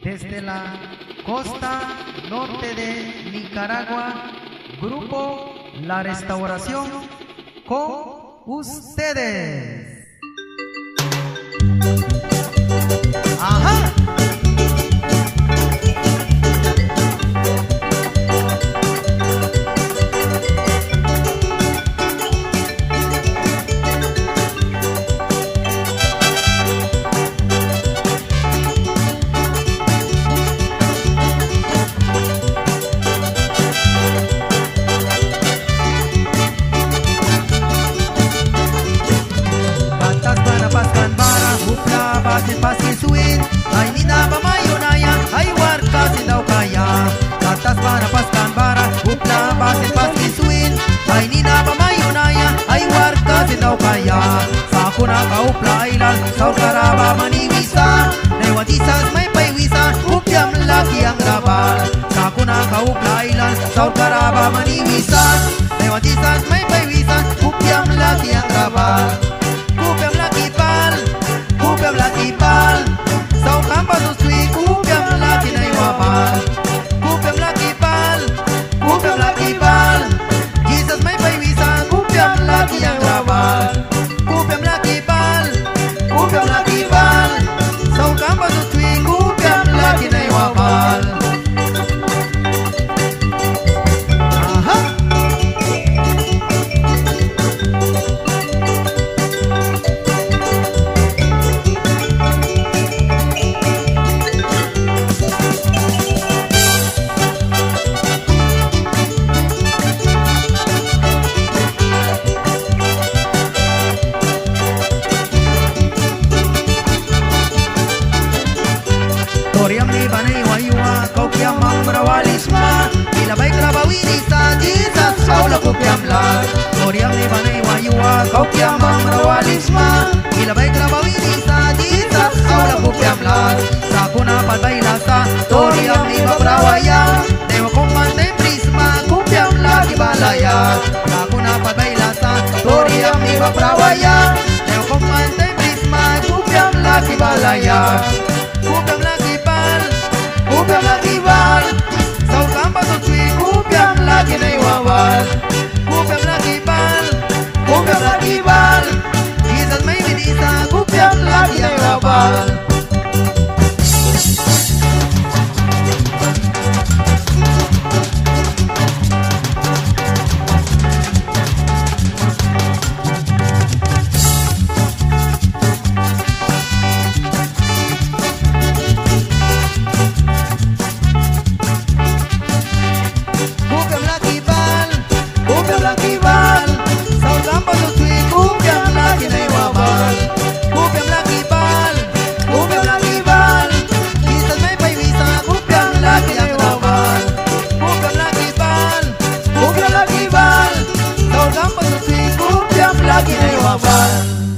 desde la costa norte de Nicaragua, Grupo La Restauración, con ustedes. ¡Ajá! Pasti suit, ay nina pamayunaya, ay warka sindaw kaya. Katas para paskan bara, upla basin pasti suit, ay nina pamayunaya, ay warka sindaw kaya. Sa ako na kaupla ilan, sa karaba maniwisa, newatisas may paywisa, upyam laki ang rabal. Sa ako na kaupla ilan, sa karaba maniwisa, newatisas may paywisa, upyam laki ang rabal. Upyam laki pal, upyam laki pal, sa kampa sa sweet, upyam laki na iwapal. Upyam laki pal, upyam laki pal, Jesus may paiwisan, upyam laki ang rabal. Upyam laki pal, upyam laki pal, sa kampa sa sweet, upyam laki na iwapal. Toriam ni banay wayua, kau kiam mang berawalisma, bila baik rabawini sa Jesus, kau laku kiam lar. Toriam ni banay wayua, kau kiam mang berawalisma, bila baik rabawini sa Jesus, kau laku kiam lar. Sa kuna palbay lasa, toriam ni babrawaya, dewa komante prisma, kupiam lagi balaya. Sa kuna palbay lasa, toriam ni babrawaya, dewa komante prisma, kupiam lagi balaya. Kupiam lagi bal, kupiam lagi bal, sa kampa sa sweet, kupiam lagi na iwawal. Kupiam lagi bal, kupiam lagi bal, Jesus may binisa, kupiam lagi na iwawal. Lagi na iwabal.